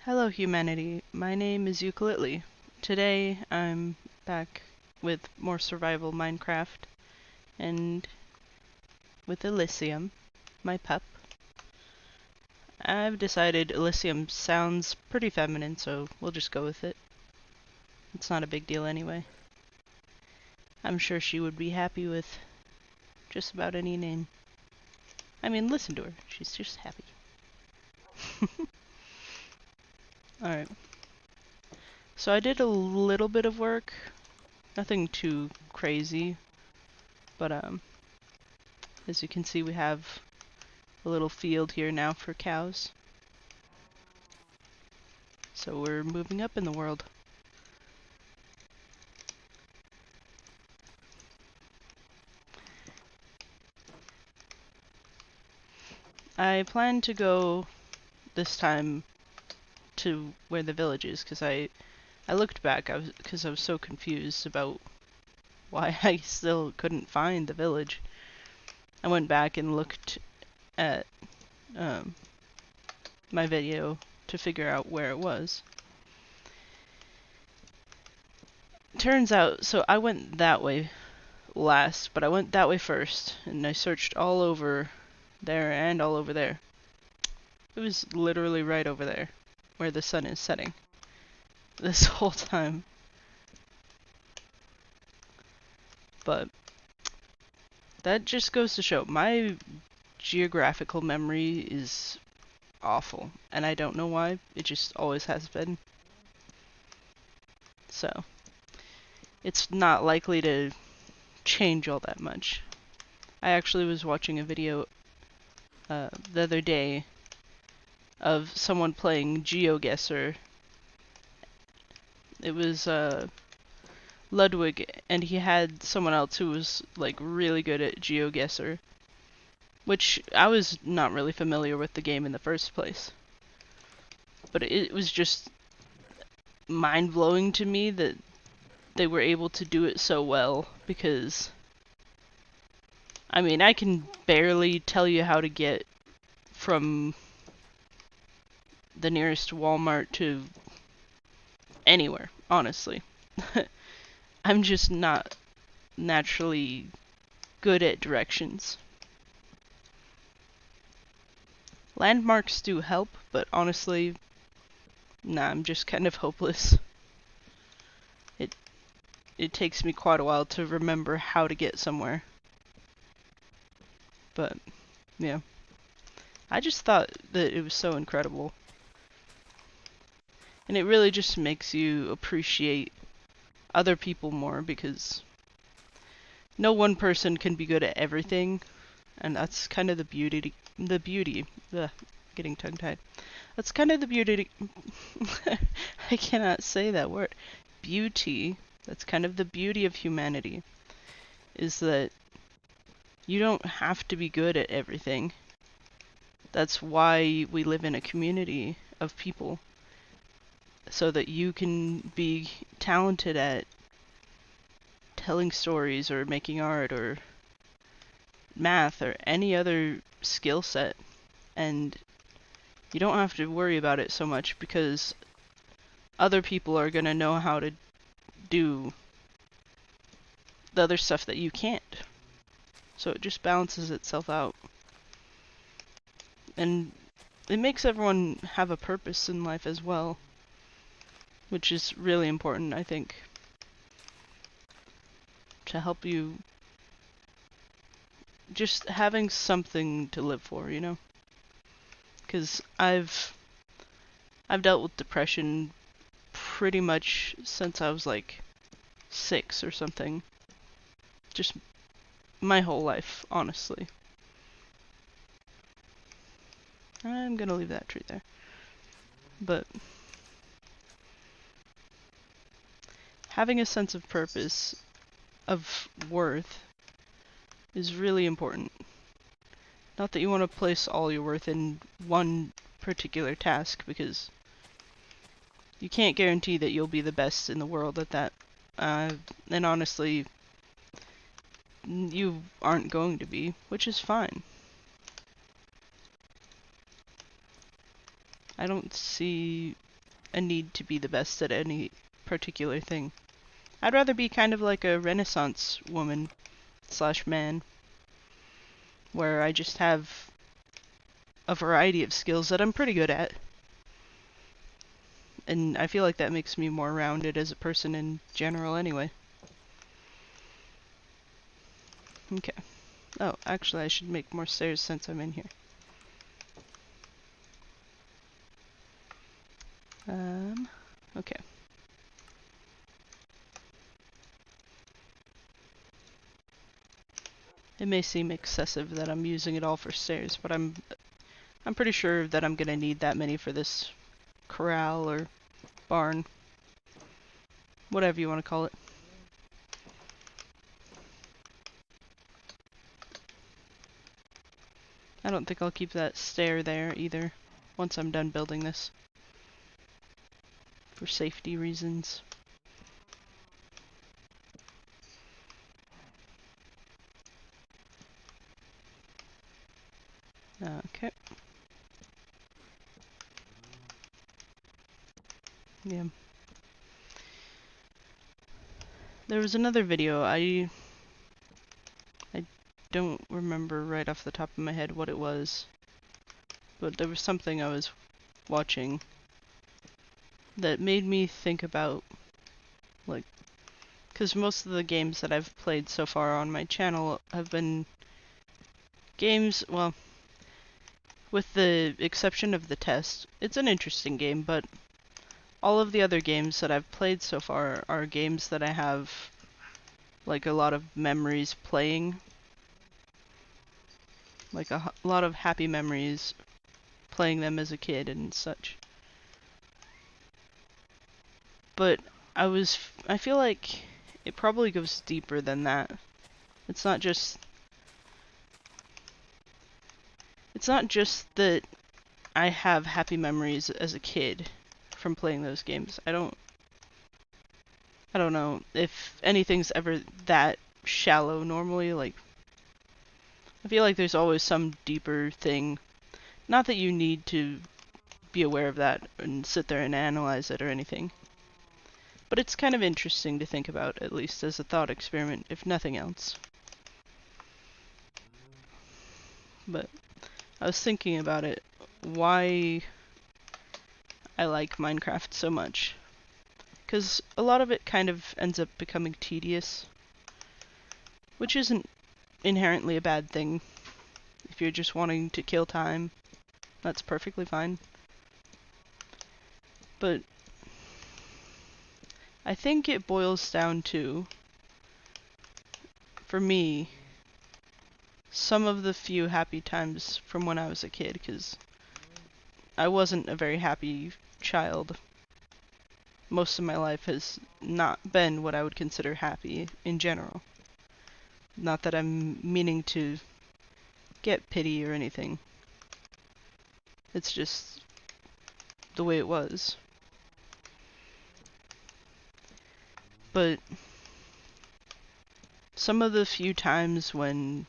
Hello humanity, my name is Eucalyptus. Today I'm back with more survival Minecraft and with Elysium, my pup. I've decided Elysium sounds pretty feminine, so we'll just go with it. It's not a big deal anyway. I'm sure she would be happy with just about any name. I mean, listen to her, she's just happy. Alright. So I did a little bit of work, nothing too crazy, but as you can see we have a little field here now for cows. So we're moving up in the world. I plan to go this time to where the village is because I looked back because I was so confused about why I still couldn't find the village. I went back and looked at my video to figure out where it was. Turns out, so I went that way last, but I went that way first, and I searched all over there and all over there. It was literally right over there, where the sun is setting. This whole time. But that just goes to show my geographical memory is awful, and I don't know why. It just always has been. So it's not likely to change all that much. I actually was watching a video the other day of someone playing GeoGuessr. It was Ludwig, and he had someone else who was like really good at GeoGuessr, which I was not really familiar with the game in the first place. But it was just mind-blowing to me that they were able to do it so well, because I mean, I can barely tell you how to get from the nearest Walmart to anywhere, honestly. I'm just not naturally good at directions. Landmarks do help, but honestly, nah, I'm just kind of hopeless. It takes me quite a while to remember how to get somewhere. But, yeah. I just thought that it was so incredible. And it really just makes you appreciate other people more, because no one person can be good at everything, and that's kind of the beauty, ugh, getting tongue-tied. That's kind of the beauty, I cannot say that word, beauty, that's kind of the beauty of humanity, is that you don't have to be good at everything. That's why we live in a community of people, so that you can be talented at telling stories or making art or math or any other skill set, and you don't have to worry about it so much because other people are going to know how to do the other stuff that you can't. So it just balances itself out. And it makes everyone have a purpose in life as well, which is really important, I think, to help you just having something to live for, you know? Because I've dealt with depression pretty much since I was like 6 or something. Just my whole life, honestly. I'm gonna leave that tree there. But having a sense of purpose, of worth, is really important. Not that you want to place all your worth in one particular task, because you can't guarantee that you'll be the best in the world at that. And honestly, you aren't going to be, which is fine. I don't see a need to be the best at any particular thing. I'd rather be kind of like a Renaissance woman slash man, where I just have a variety of skills that I'm pretty good at. And I feel like that makes me more rounded as a person in general anyway. Okay. Oh, actually I should make more stairs since I'm in here. Okay. It may seem excessive that I'm using it all for stairs, but I'm pretty sure that I'm gonna need that many for this corral or barn. Whatever you want to call it. I don't think I'll keep that stair there either, once I'm done building this. For safety reasons. Okay. Yeah. There was another video, I don't remember right off the top of my head what it was, but there was something I was watching that made me think about, like, because most of the games that I've played so far on my channel have been games, well, with the exception of The Test. It's an interesting game, but all of the other games that I've played so far are games that I have, like, a lot of memories playing. Like, a lot of happy memories playing them as a kid and such. But I feel like it probably goes deeper than that. It's not just that I have happy memories as a kid from playing those games. I don't know if anything's ever that shallow normally. Like, I feel like there's always some deeper thing. Not that you need to be aware of that and sit there and analyze it or anything. But it's kind of interesting to think about, at least as a thought experiment, if nothing else. But I was thinking about it, why I like Minecraft so much. Because a lot of it kind of ends up becoming tedious, which isn't inherently a bad thing. If you're just wanting to kill time, that's perfectly fine. But I think it boils down to, for me, some of the few happy times from when I was a kid, because I wasn't a very happy child. Most of my life has not been what I would consider happy in general. Not that I'm meaning to get pity or anything. It's just the way it was. But some of the few times when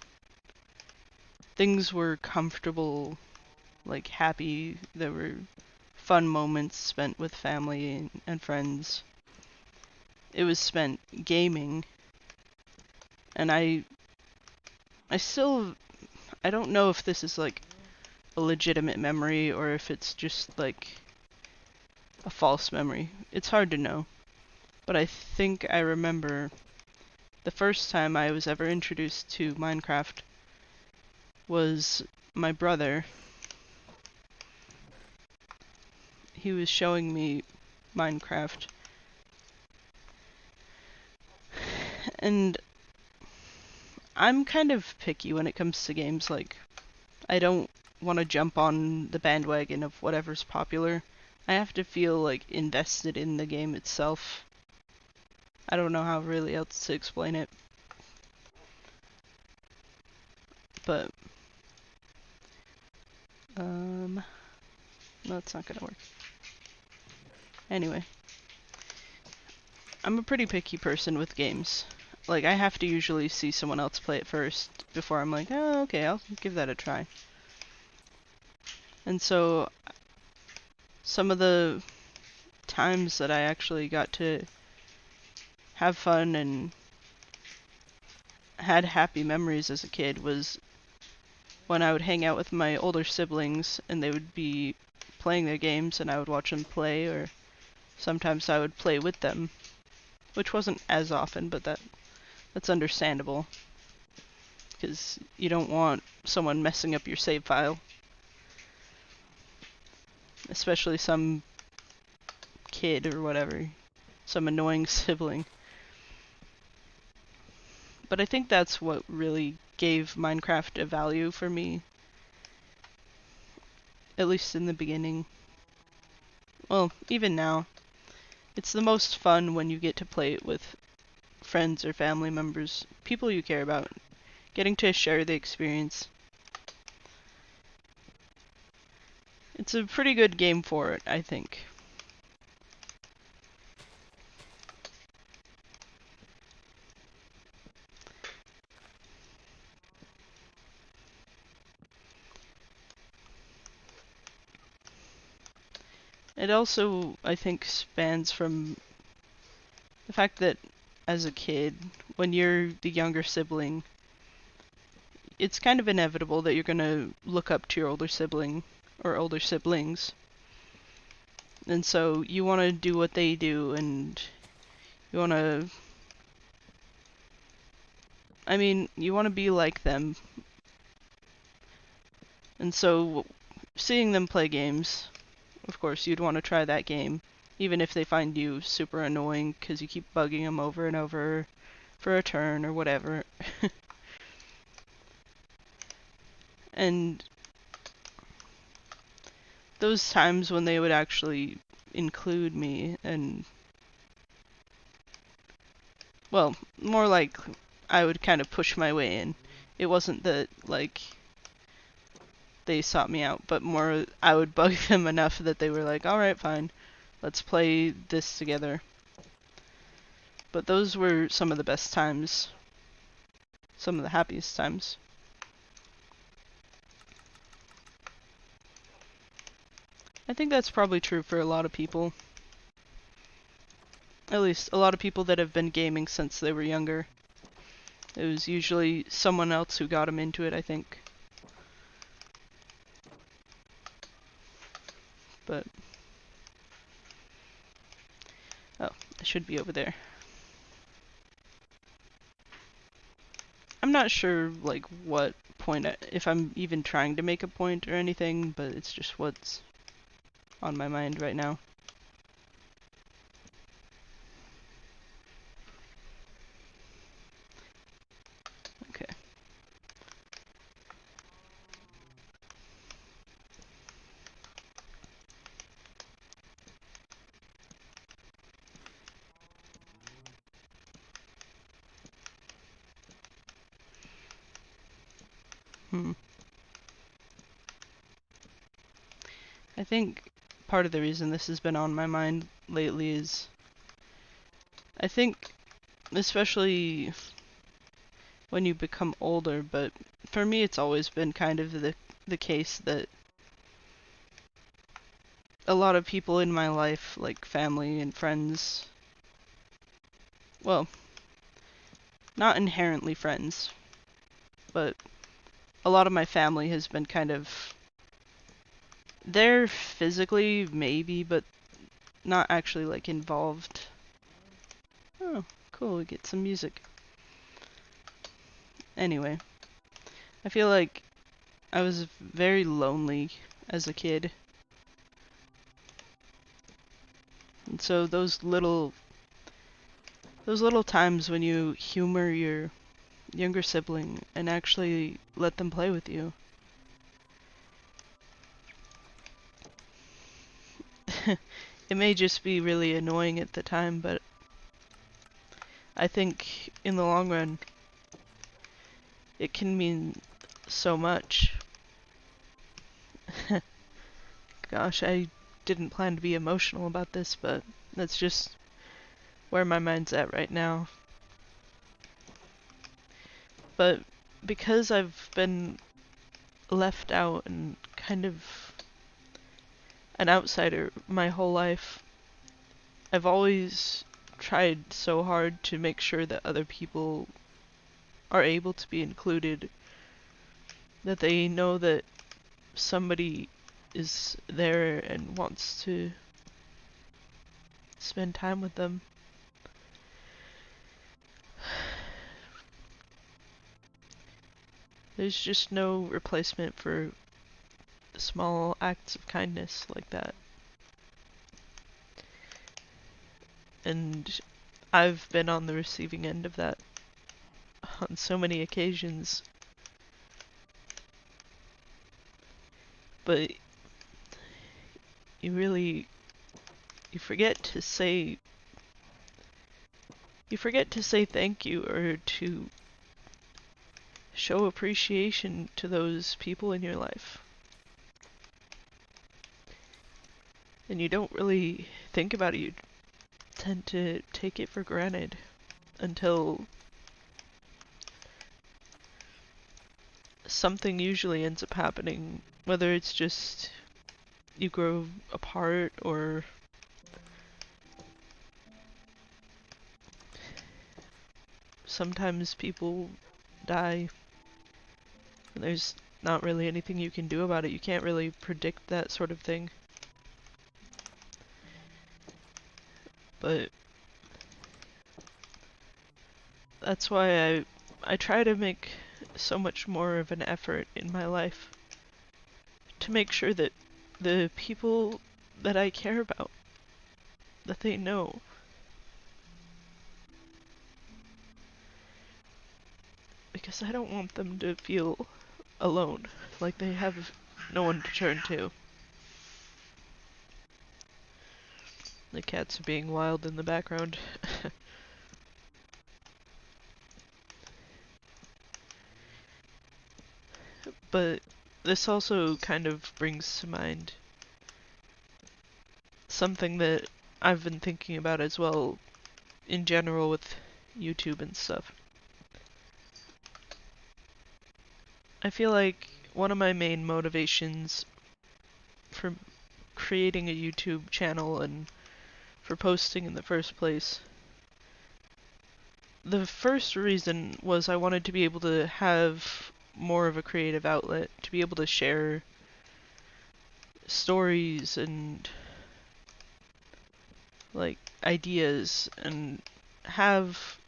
things were comfortable, like happy, there were fun moments spent with family and friends. It was spent gaming. And I don't know if this is like a legitimate memory or if it's just like a false memory. It's hard to know. But I think I remember the first time I was ever introduced to Minecraft was my brother. He was showing me Minecraft. And I'm kind of picky when it comes to games. Like, I don't want to jump on the bandwagon of whatever's popular. I have to feel like invested in the game itself. I don't know how really else to explain it. But no, it's not gonna work. Anyway, I'm a pretty picky person with games. Like, I have to usually see someone else play it first before I'm like, oh, okay, I'll give that a try. And so, some of the times that I actually got to have fun and had happy memories as a kid was when I would hang out with my older siblings and they would be playing their games and I would watch them play, or sometimes I would play with them, which wasn't as often, but that's understandable because you don't want someone messing up your save file, especially some kid or whatever, some annoying sibling. But I think that's what really gave Minecraft a value for me, at least in the beginning. Well, even now. It's the most fun when you get to play it with friends or family members, people you care about, getting to share the experience. It's a pretty good game for it, I think. It also, I think, spans from the fact that as a kid, when you're the younger sibling, it's kind of inevitable that you're gonna look up to your older sibling or older siblings. And so you want to do what they do, and you want to, you want to be like them. And so seeing them play games, of course, you'd want to try that game, even if they find you super annoying because you keep bugging them over and over for a turn or whatever. And those times when they would actually include me and, well, more like I would kind of push my way in. It wasn't that, like, they sought me out, but more I would bug them enough that they were like, alright, fine, let's play this together. But those were some of the best times. Some of the happiest times. I think that's probably true for a lot of people. At least a lot of people that have been gaming since they were younger. It was usually someone else who got them into it, I think. But... oh, I should be over there. I'm not sure, like, what point, if I'm even trying to make a point or anything, but it's just what's on my mind right now. Okay. I think part of the reason this has been on my mind lately is, I think, especially when you become older, but for me it's always been kind of the case that a lot of people in my life, like family and friends, well, not inherently friends, but a lot of my family has been kind of, they're physically maybe, but not actually like involved. Oh, cool, we get some music. Anyway, I feel like I was very lonely as a kid. And so those little times when you humor your younger sibling and actually let them play with you. It may just be really annoying at the time, but I think in the long run it can mean so much. Gosh, I didn't plan to be emotional about this, but that's just where my mind's at right now. But because I've been left out and kind of an outsider my whole life, I've always tried so hard to make sure that other people are able to be included, that they know that somebody is there and wants to spend time with them. There's just no replacement for small acts of kindness like that. And I've been on the receiving end of that on so many occasions. But you forget to say thank you, or to show appreciation to those people in your life. And you don't really think about it. You tend to take it for granted until something usually ends up happening, whether it's just you grow apart, or sometimes people die, and there's not really anything you can do about it. You can't really predict that sort of thing. But that's why I try to make so much more of an effort in my life to make sure that the people that I care about, that they know. Because I don't want them to feel alone, like they have no one to turn to. The cats are being wild in the background. But this also kind of brings to mind something that I've been thinking about as well, in general, with YouTube and stuff. I feel like one of my main motivations for creating a YouTube channel and for posting in the first place, the first reason was I wanted to be able to have more of a creative outlet, to be able to share stories and like ideas, and have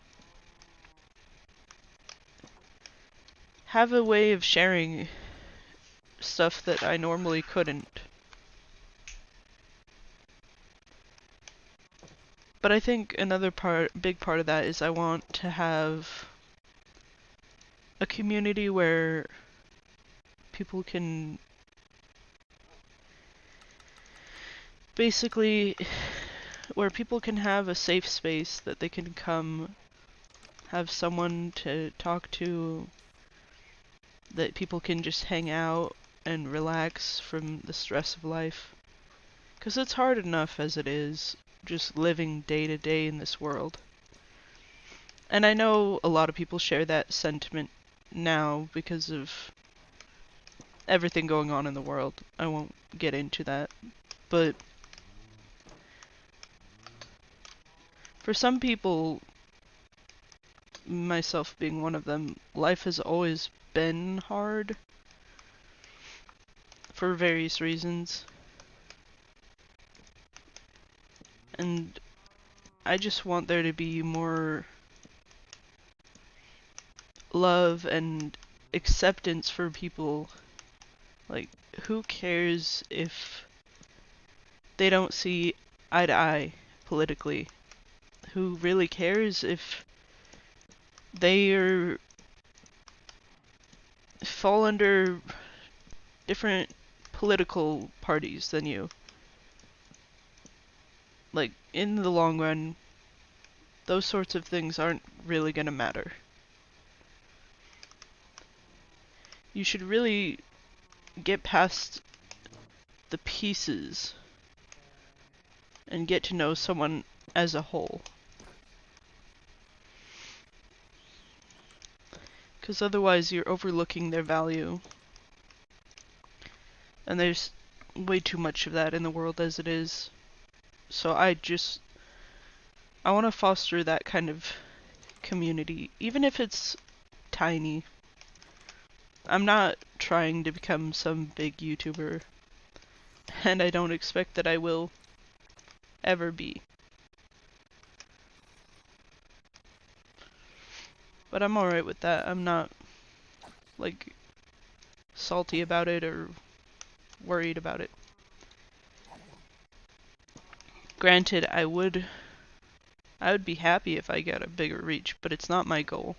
a way of sharing stuff that I normally couldn't. But I think another big part of that is I want to have a community where people can basically, where people can have a safe space that they can come, have someone to talk to, that people can just hang out and relax from the stress of life. 'Cause it's hard enough as it is, just living day to day in this world. And I know a lot of people share that sentiment now because of everything going on in the world. I won't get into that. But for some people, myself being one of them, life has always been hard for various reasons. And I just want there to be more love and acceptance for people. Like, who cares if they don't see eye to eye politically? Who really cares if they fall under different political parties than you? Like, in the long run, those sorts of things aren't really gonna matter. You should really get past the pieces and get to know someone as a whole. Because otherwise you're overlooking their value. And there's way too much of that in the world as it is. So I just I want to foster that kind of community, even if it's tiny. I'm not trying to become some big YouTuber, and I don't expect that I will ever be. But I'm alright with that. I'm not, like, salty about it or worried about it. Granted, I would be happy if I got a bigger reach, but it's not my goal.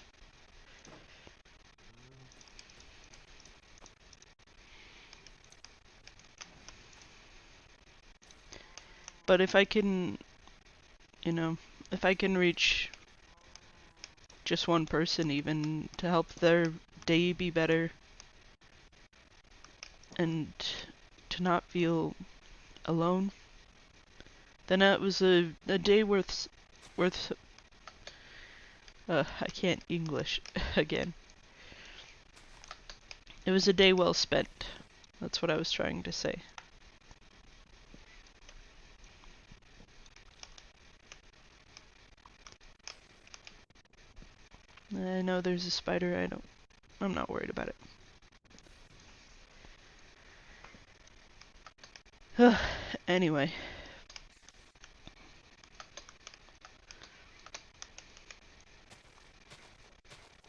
But if I can, you know, if I can reach just one person even to help their day be better and to not feel alone, then that was a day worth I can't English again. It was a day well spent. That's what I was trying to say. I know there's a spider. I'm not worried about it. Anyway.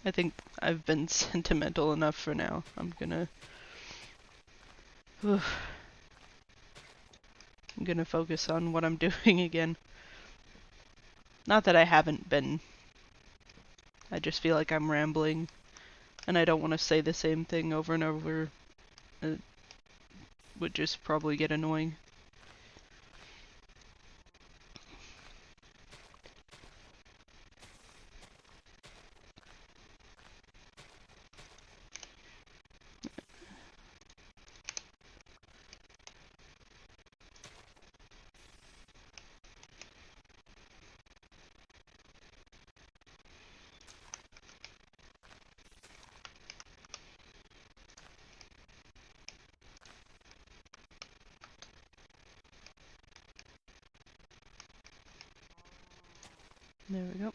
I think I've been sentimental enough for now. I'm gonna focus on what I'm doing again. Not that I haven't been. I just feel like I'm rambling, and I don't want to say the same thing over and over. It would just probably get annoying. There we go.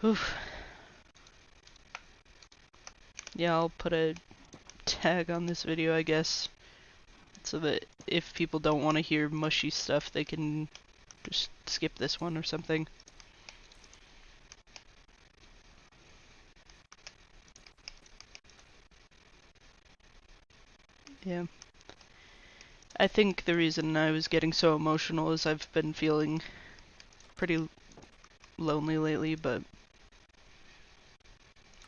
Oof. Yeah, I'll put a tag on this video, I guess, so that if people don't want to hear mushy stuff, they can just skip this one or something. Yeah. I think the reason I was getting so emotional is I've been feeling pretty lonely lately, but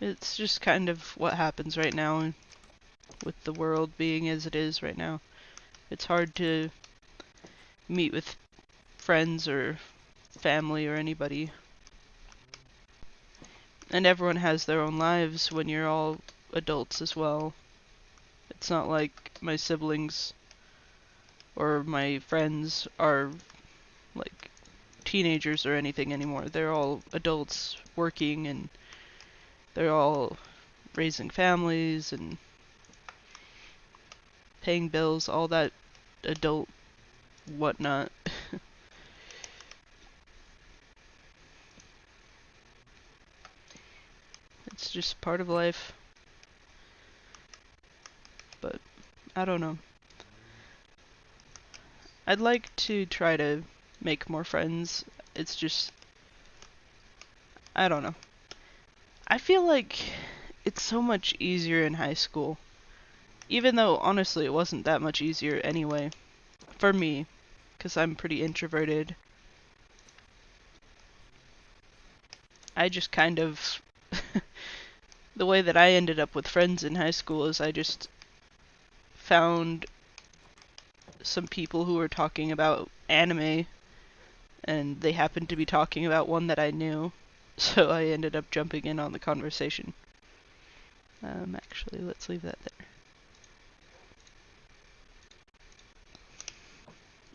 it's just kind of what happens right now with the world being as it is right now. It's hard to meet with friends or family or anybody. And everyone has their own lives when you're all adults as well. It's not like my siblings or my friends are like teenagers or anything anymore. They're all adults working, and they're all raising families and paying bills, all that adult whatnot. It's just part of life. But I don't know. I'd like to try to make more friends. It's just, I don't know. I feel like it's so much easier in high school. Even though, honestly, it wasn't that much easier anyway. For me, because I'm pretty introverted. I just kind of... the way that I ended up with friends in high school is I just found some people who were talking about anime, and they happened to be talking about one that I knew, so I ended up jumping in on the conversation. Actually, let's leave that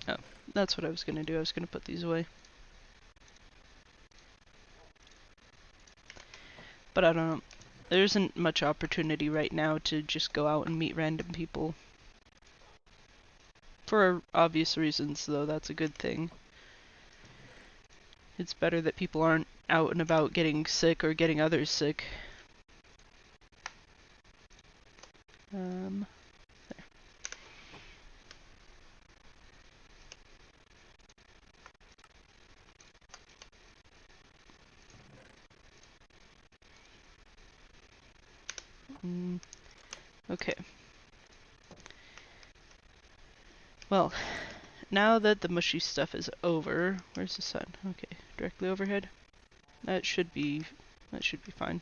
there. Oh, that's what I was gonna do. I was gonna put these away. But I don't know. There isn't much opportunity right now to just go out and meet random people. For obvious reasons, though, that's a good thing. It's better that people aren't out and about getting sick or getting others sick. There. Okay. Well, now that the mushy stuff is over, where's the sun? Okay, directly overhead. That should be fine.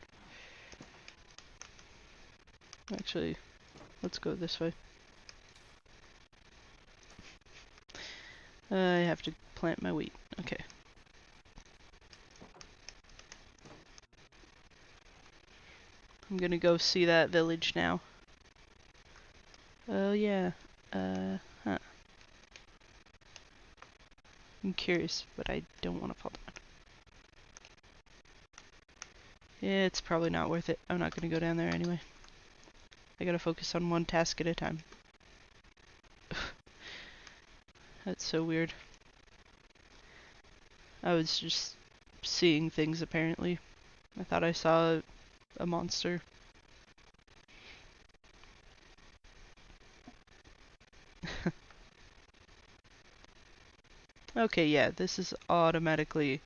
Actually, let's go this way. I have to plant my wheat. Okay. I'm gonna go see that village now. Oh yeah. Huh. I'm curious, but I don't want to fall down. Yeah, it's probably not worth it. I'm not gonna go down there anyway. I gotta focus on one task at a time. That's so weird. I was just seeing things apparently. I thought I saw a monster. Okay, yeah, this is automatically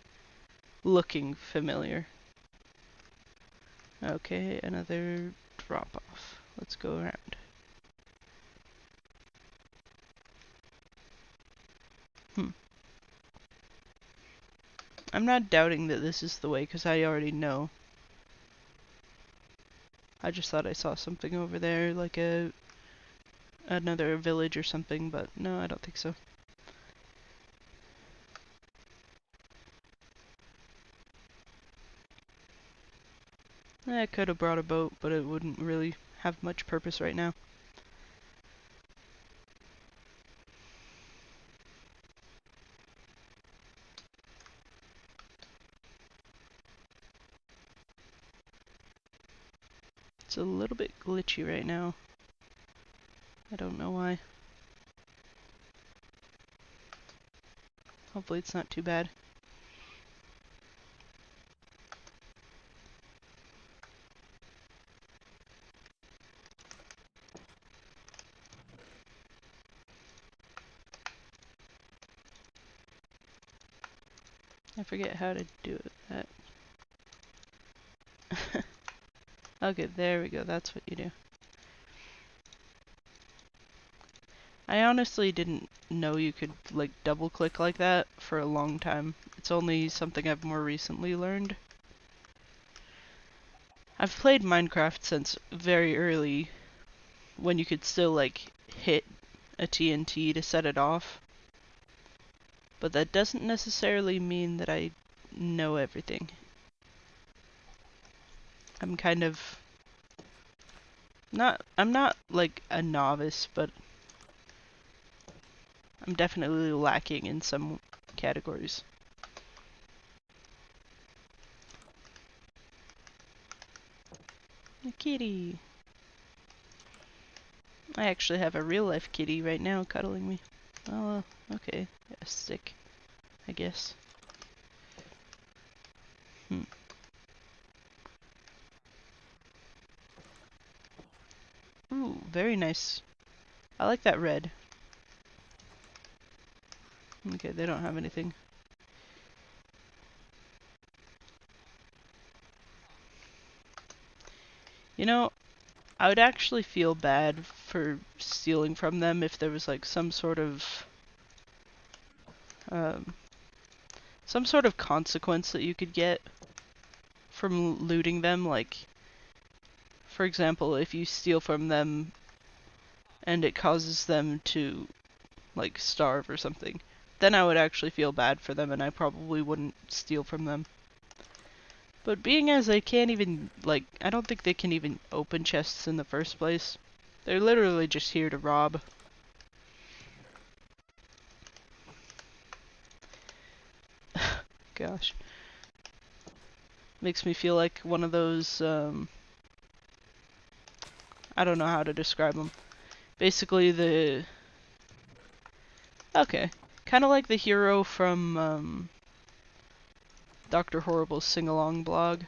looking familiar. Okay, another drop off. Let's go around. I'm not doubting that this is the way because I already know. I just thought I saw something over there, like another village or something, but no, I don't think so. I could have brought a boat, but it wouldn't really have much purpose right now. It's a little bit glitchy right now. I don't know why. Hopefully it's not too bad. I forget how to do that. Okay, there we go. That's what you do. I honestly didn't know you could like double click like that for a long time. It's only something I've more recently learned. I've played Minecraft since very early, when you could still like hit a TNT to set it off. But that doesn't necessarily mean that I know everything. I'm kind of I'm not like a novice, but I'm definitely lacking in some categories. A kitty. I actually have a real life kitty right now cuddling me. Oh, okay. A stick, I guess. Ooh, very nice. I like that red. Okay, they don't have anything. You know, I would actually feel bad for stealing from them if there was like um, some sort of consequence that you could get from looting them. Like, for example, if you steal from them and it causes them to like starve or something, then I would actually feel bad for them and I probably wouldn't steal from them. But being as they can't even, like, I don't think they can even open chests in the first place. They're literally just here to rob. Gosh. Makes me feel like one of those, I don't know how to describe them. Basically okay. Kind of like the hero from, Dr. Horrible's sing-along blog,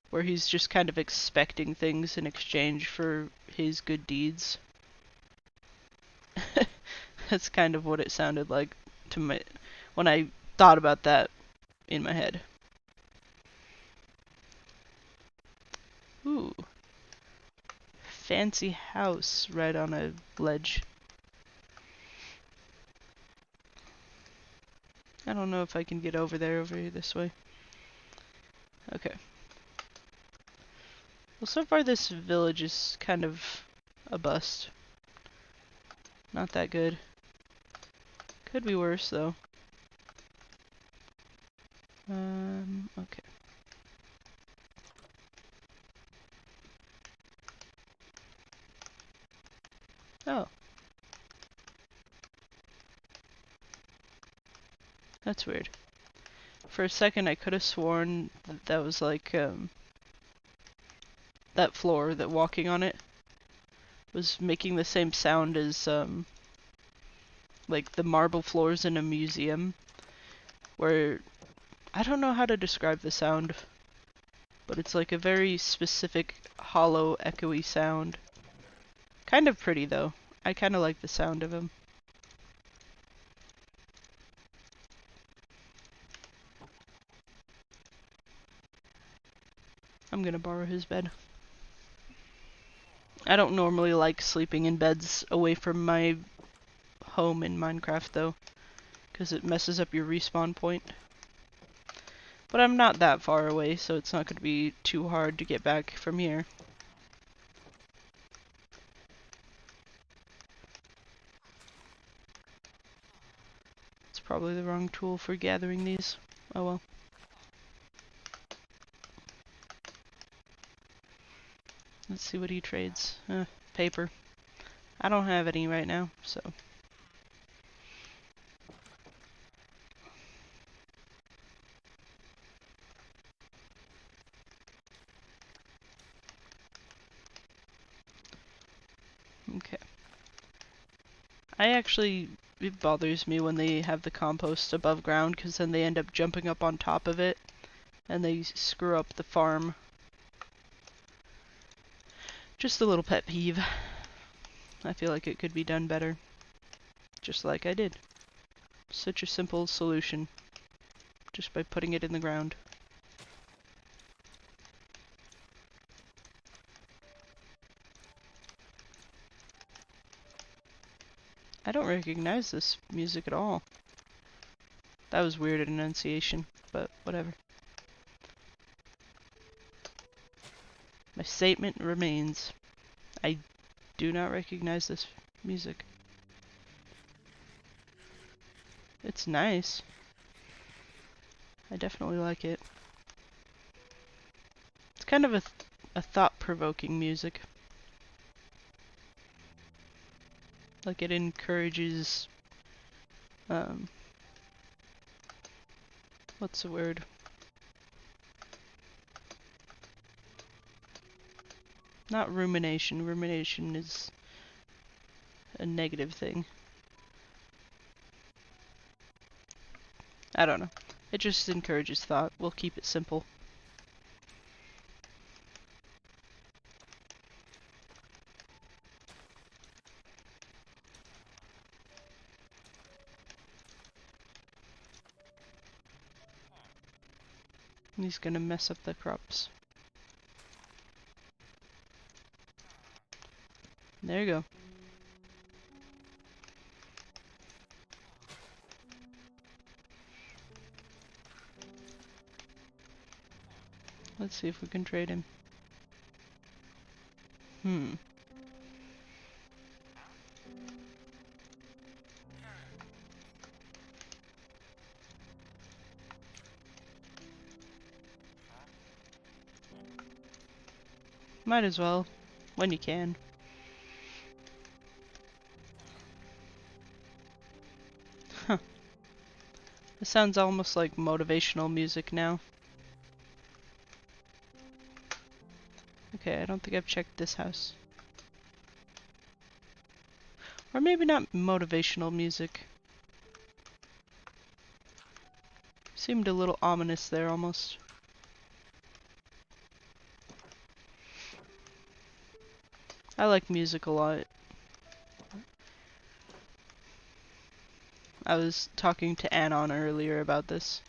where he's just kind of expecting things in exchange for his good deeds. That's kind of what it sounded like to me when I thought about that in my head. Ooh. Fancy house right on a ledge. I don't know if I can get over there over here this way. Okay. Well, so far this village is kind of a bust. Not that good. Could be worse, though. Okay. Oh. That's weird. For a second I could have sworn that that was like, that floor, that walking on it was making the same sound as, like the marble floors in a museum, where, I don't know how to describe the sound, but it's like a very specific, hollow, echoey sound. Kind of pretty, though. I kind of like the sound of him. I'm gonna borrow his bed. I don't normally like sleeping in beds away from my home in Minecraft, though, because it messes up your respawn point. But I'm not that far away, so it's not going to be too hard to get back from here. It's probably the wrong tool for gathering these. Oh well. Let's see what he trades. Paper. I don't have any right now, so. Okay. It bothers me when they have the compost above ground, because then they end up jumping up on top of it, and they screw up the farm. Just a little pet peeve. I feel like it could be done better. Just like I did. Such a simple solution. Just by putting it in the ground. I don't recognize this music at all. That was weird enunciation, but whatever. My statement remains. I do not recognize this music. It's nice. I definitely like it. It's kind of a thought-provoking music. Like it encourages, what's the word? Not rumination. Rumination is a negative thing. I don't know. It just encourages thought. We'll keep it simple. He's gonna mess up the crops. There you go. Let's see if we can trade him. Might as well, when you can. Huh. It sounds almost like motivational music now. Okay, I don't think I've checked this house. Or maybe not motivational music. Seemed a little ominous there almost. I like music a lot. I was talking to Anon earlier about this.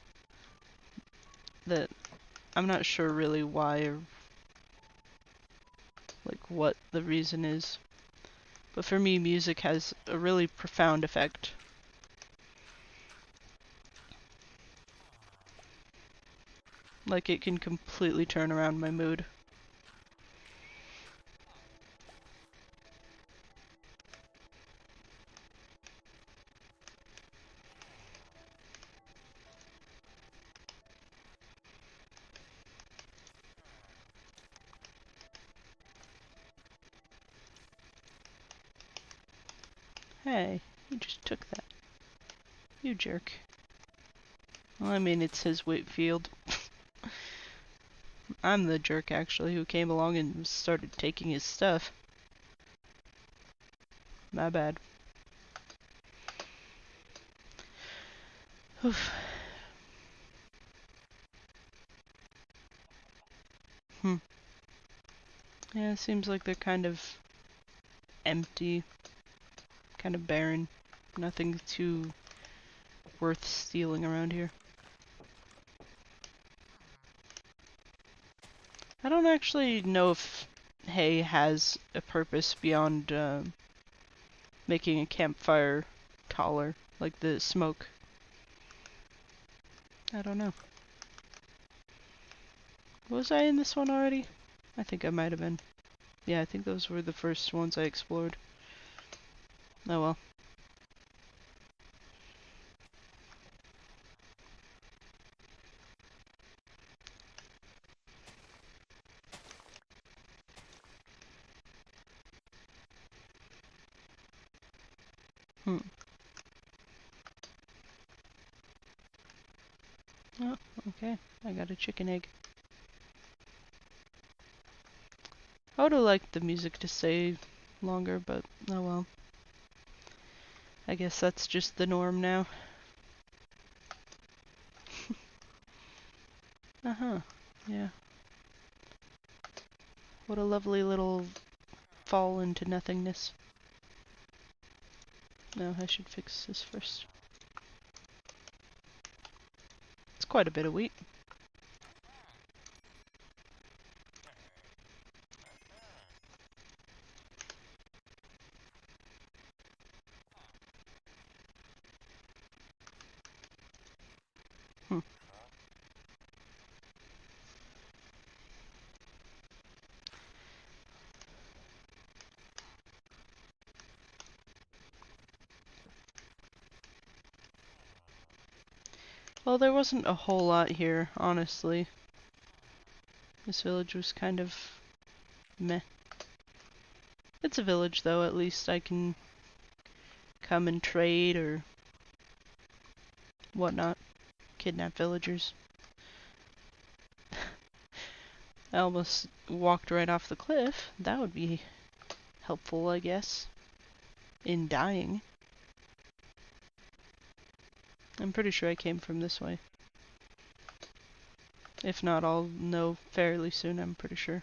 That I'm not sure really why or like what the reason is. But for me, music has a really profound effect. Like it can completely turn around my mood. Hey, you just took that. You jerk. Well, I mean, it's his wheat field. I'm the jerk, actually, who came along and started taking his stuff. My bad. Oof. Hmm. Yeah, it seems like they're kind of empty, kind of barren. Nothing too worth stealing around here. I don't actually know if hay has a purpose beyond making a campfire taller, like the smoke. I don't know. Was I in this one already? I think I might have been. Yeah, I think those were the first ones I explored. Oh well. Hmm. Oh, okay. I got a chicken egg. I would have liked the music to stay longer, but oh well. I guess that's just the norm now. Uh-huh. Yeah. What a lovely little fall into nothingness. No, I should fix this first. It's quite a bit of wheat. Hmm. Well, there wasn't a whole lot here, honestly. This village was kind of meh. It's a village, though. At least I can come and trade or whatnot. Kidnap villagers. I almost walked right off the cliff. That would be helpful, I guess, in dying. I'm pretty sure I came from this way. If not, I'll know fairly soon, I'm pretty sure.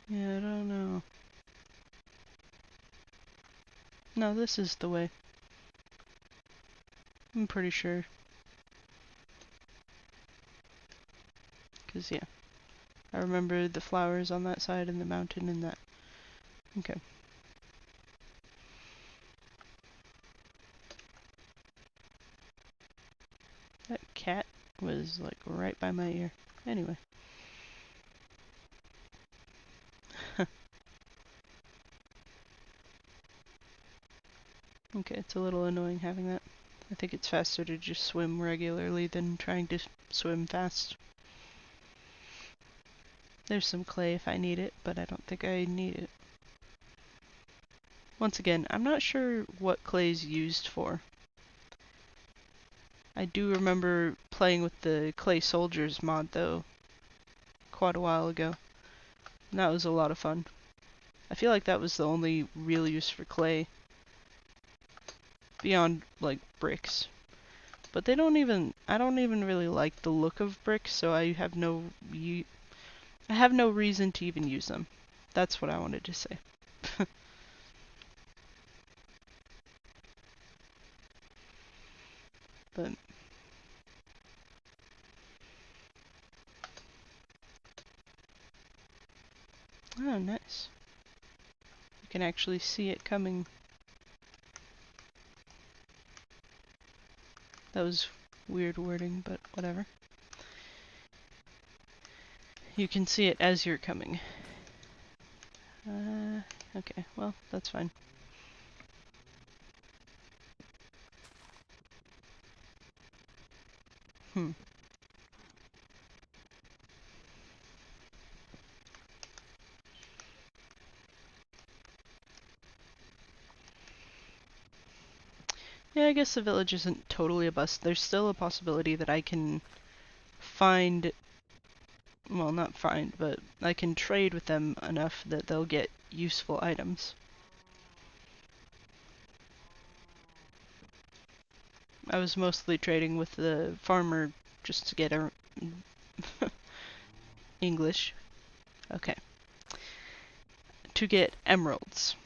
Yeah, I don't know. No, this is the way. I'm pretty sure. 'Cause, yeah. I remember the flowers on that side and the mountain and that. Okay. That cat was, like, right by my ear. Anyway. Okay, it's a little annoying having that. I think it's faster to just swim regularly than trying to swim fast. There's some clay if I need it, but I don't think I need it. Once again, I'm not sure what clay is used for. I do remember playing with the clay soldiers mod though quite a while ago. And that was a lot of fun. I feel like that was the only real use for clay beyond like bricks. But I don't even really like the look of bricks, so I have no reason to even use them. That's what I wanted to say. But oh, nice. You can actually see it coming. That was weird wording, but whatever. You can see it as you're coming. Okay, well, that's fine. Yeah, I guess the village isn't totally a bust. There's still a possibility that I can find, well, not find, but I can trade with them enough that they'll get useful items. I was mostly trading with the farmer just to get a English. Okay. To get emeralds.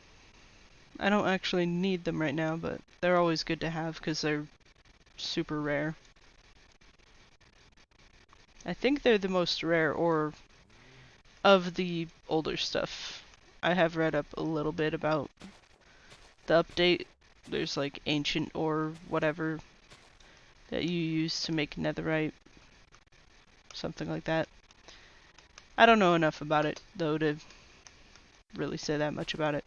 I don't actually need them right now, but they're always good to have because they're super rare. I think they're the most rare ore of the older stuff. I have read up a little bit about the update. There's like ancient ore, whatever, that you use to make netherite. Something like that. I don't know enough about it, though, to really say that much about it.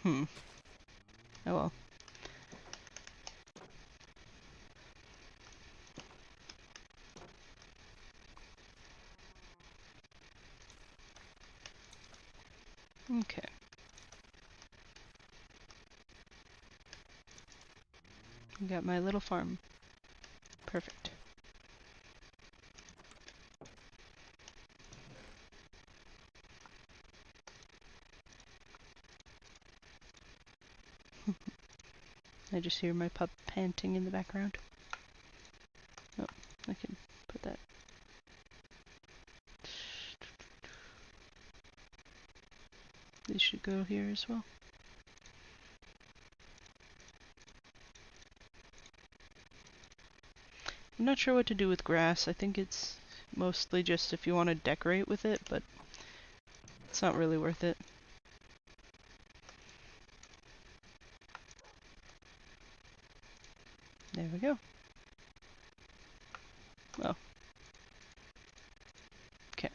Oh well. Okay. Got my little farm. Perfect. I just hear my pup panting in the background. Oh, I can put that. These should go here as well. I'm not sure what to do with grass. I think it's mostly just if you want to decorate with it, but it's not really worth it. There we go. Oh. Okay.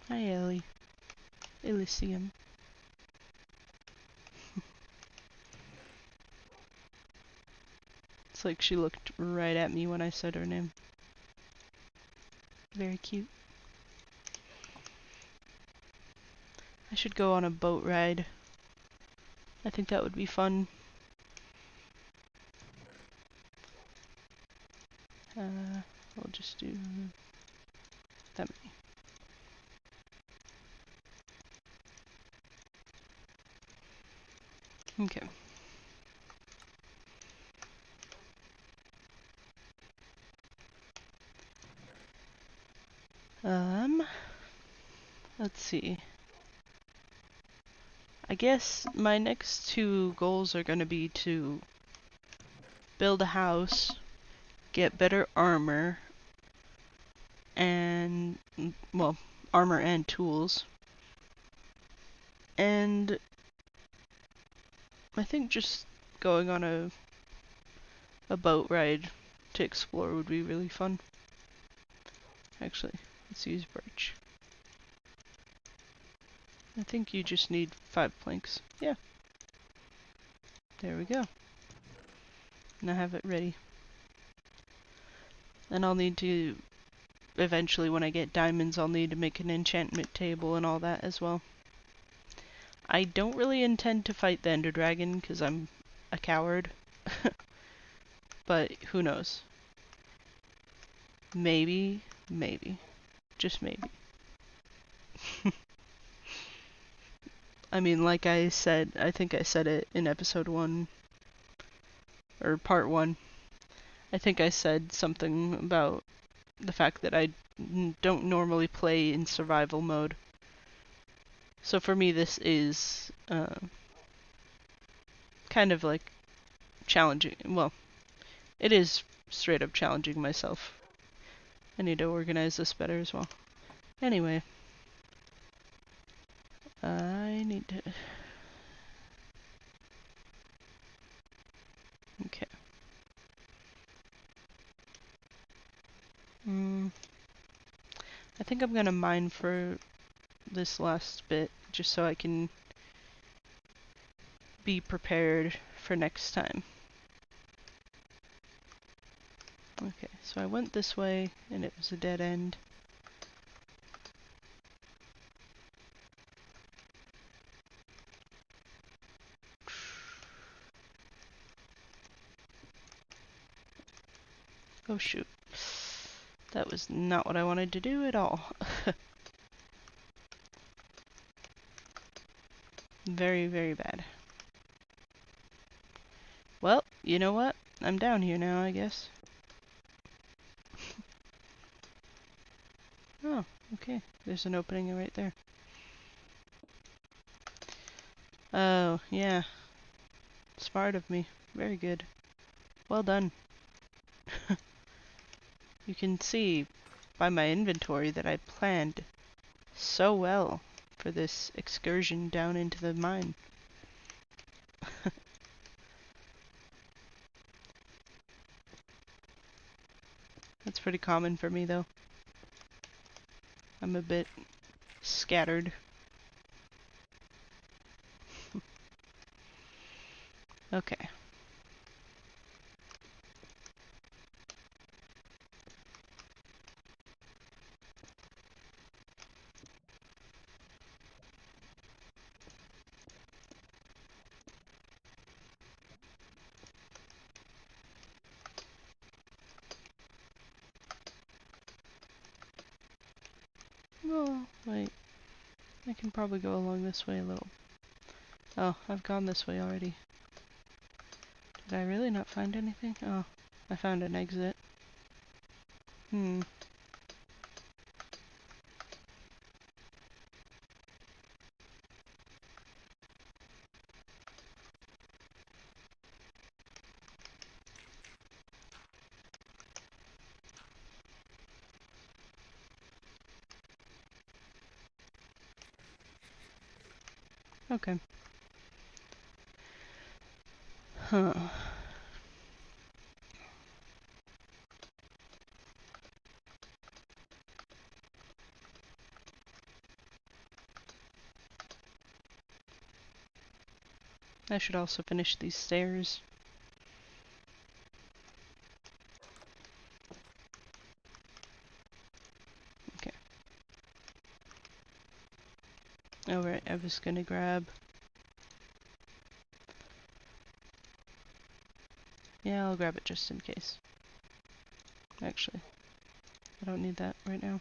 Hi, Ellie. Elysium. It's like she looked right at me when I said her name. Very cute. I should go on a boat ride. I think that would be fun. We'll just do that many. Okay. Let's see. I guess my next two goals are going to be to build a house, get better armor, and, well, armor and tools. And I think just going on a boat ride to explore would be really fun. Actually, let's use birch. I think you just need 5 planks. Yeah. There we go. And I have it ready. And I'll need to, eventually when I get diamonds, I'll need to make an enchantment table and all that as well. I don't really intend to fight the Ender Dragon because I'm a coward. But who knows? Maybe, maybe. Just maybe. I mean, like I said, I think I said it in episode 1, or part 1. I think I said something about the fact that I don't normally play in survival mode. So for me, this is kind of like challenging. Well, it is straight up challenging myself. I need to organize this better as well. Anyway, I need to... Okay. I think I'm gonna mine for this last bit, just so I can be prepared for next time. Okay, so I went this way, and it was a dead end. Oh shoot. That was not what I wanted to do at all. Very, very bad. Well, you know what? I'm down here now, I guess. Oh, okay. There's an opening right there. Oh, yeah. Smart of me. Very good. Well done. You can see by my inventory that I planned so well for this excursion down into the mine. That's pretty common for me, though. I'm a bit scattered. Okay. Oh, wait. I can probably go along this way a little. Oh, I've gone this way already. Did I really not find anything? Oh, I found an exit. Okay. Huh. I should also finish these stairs. Okay. Alright, I was gonna grab... Yeah, I'll grab it just in case. Actually, I don't need that right now.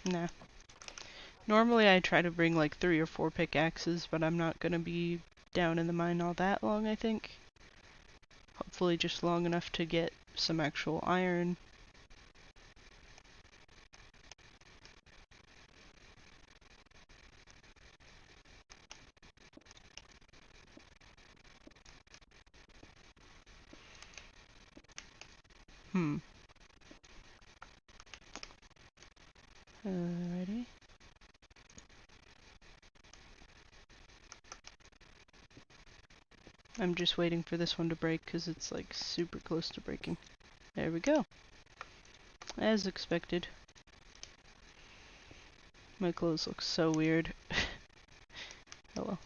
Nah. Normally I try to bring like 3 or 4 pickaxes, but I'm not gonna be down in the mine all that long, I think. Hopefully just long enough to get some actual iron. Alrighty. I'm just waiting for this one to break because it's like super close to breaking. There we go. As expected. My clothes look so weird. Oh well.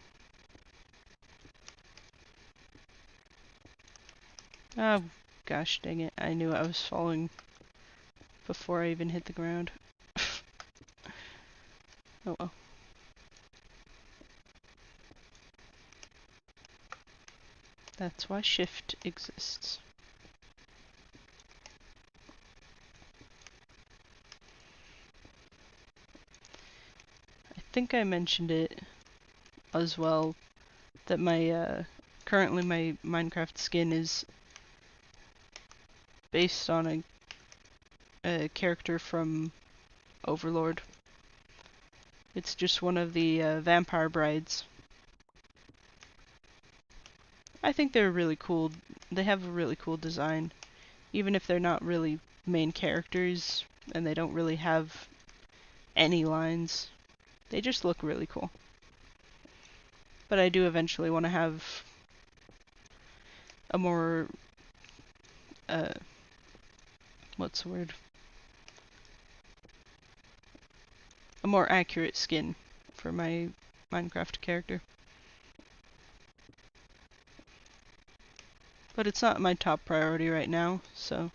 Oh, gosh dang it. I knew I was falling before I even hit the ground. Oh well. That's why shift exists. I think I mentioned it as well that my currently my Minecraft skin is based on a character from Overlord. It's just one of the vampire brides. I think they're really cool. They have a really cool design. Even if they're not really main characters and they don't really have any lines, they just look really cool. But I do eventually want to have a more, what's the word? A more accurate skin for my Minecraft character. But it's not my top priority right now, so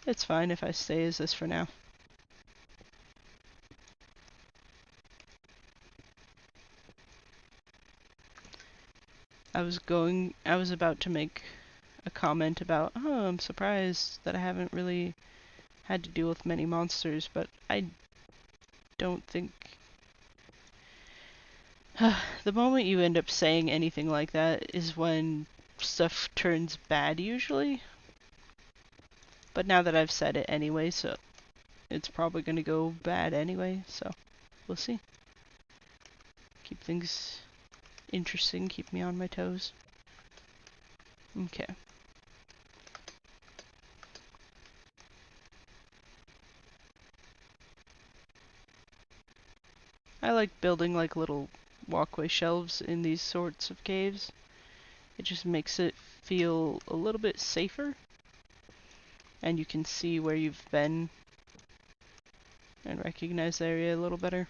it's fine if I stay as this for now. I was about to make a comment about, oh, I'm surprised that I haven't really had to deal with many monsters, but I don't think... The moment you end up saying anything like that is when stuff turns bad, usually. But now that I've said it anyway, so it's probably gonna go bad anyway, so we'll see. Keep things interesting, keep me on my toes. Okay. I like building like little walkway shelves in these sorts of caves. It just makes it feel a little bit safer. And you can see where you've been and recognize the area a little better.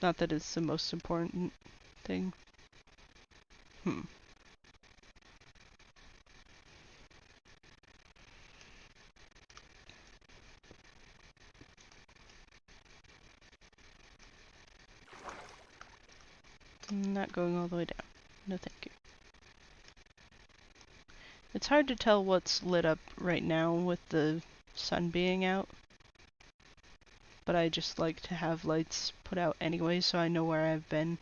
Not that it's the most important thing. Not going all the way down. No thank you. It's hard to tell what's lit up right now with the sun being out. But I just like to have lights put out anyway so I know where I've been.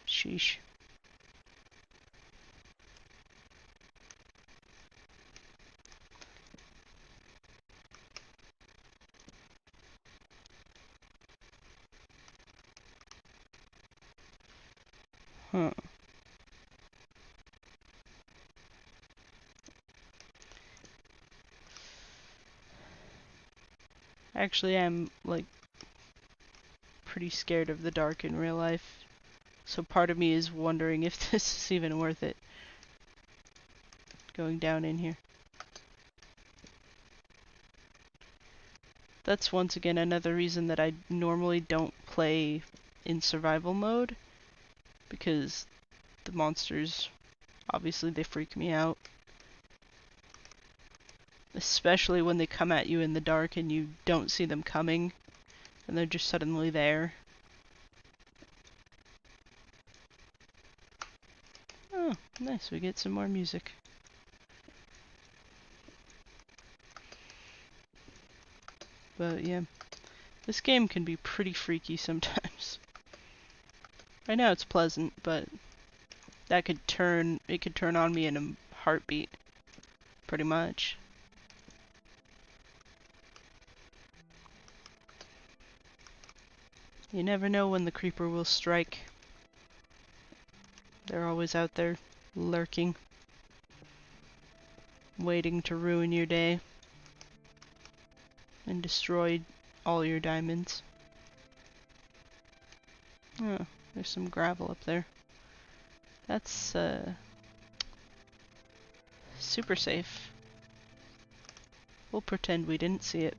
Sheesh. Huh. Actually, I'm, like, pretty scared of the dark in real life. So part of me is wondering if this is even worth it. Going down in here. That's once again another reason that I normally don't play in survival mode. Because the monsters, obviously they freak me out. Especially when they come at you in the dark and you don't see them coming. And they're just suddenly there. Oh, nice, we get some more music. But yeah, this game can be pretty freaky sometimes. Right now it's pleasant, but it could turn on me in a heartbeat. Pretty much. You never know when the creeper will strike. They're always out there, lurking. Waiting to ruin your day. And destroy all your diamonds. Oh, there's some gravel up there. That's, super safe. We'll pretend we didn't see it.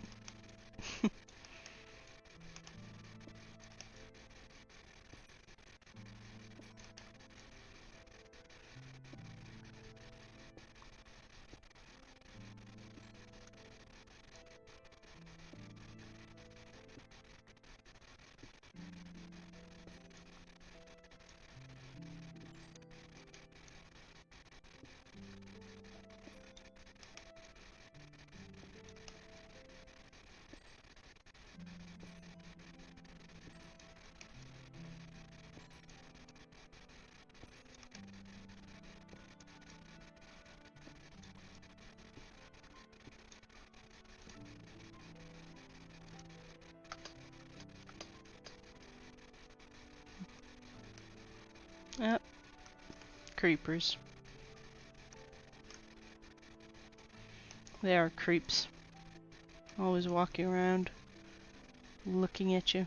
creepers. They are creeps. Always walking around, looking at you.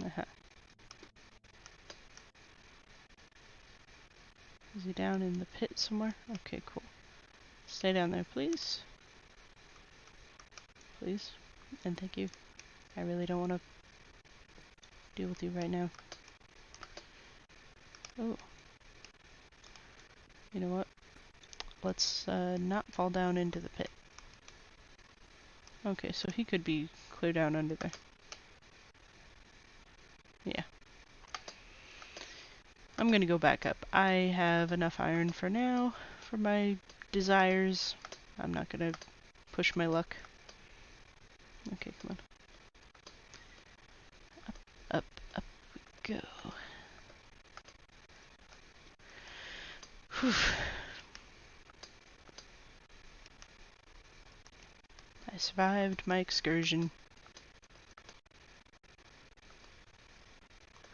Uh-huh. Is he down in the pit somewhere? Okay, cool. Stay down there, please. Please. And thank you. I really don't want to deal with you right now. Oh. You know what? Let's not fall down into the pit. Okay, so he could be clear down under there. Yeah. I'm gonna go back up. I have enough iron for now for my desires. I'm not gonna push my luck. Okay, come on. Up, up we go. Whew. I survived my excursion.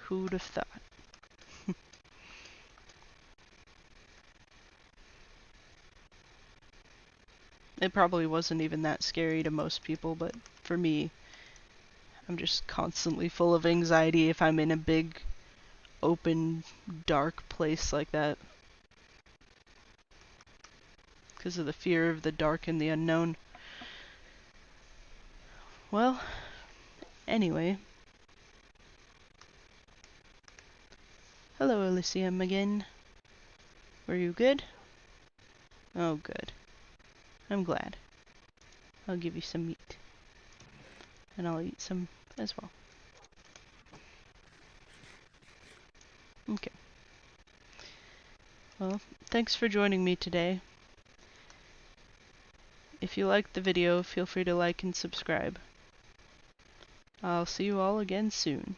Who'd have thought? It probably wasn't even that scary to most people, but for me, I'm just constantly full of anxiety if I'm in a big, open, dark place like that. Because of the fear of the dark and the unknown. Well, anyway. Hello, Elysium again. Were you good? Oh, good. I'm glad. I'll give you some meat. And I'll eat some as well. Okay. Well, thanks for joining me today. If you liked the video, feel free to like and subscribe. I'll see you all again soon.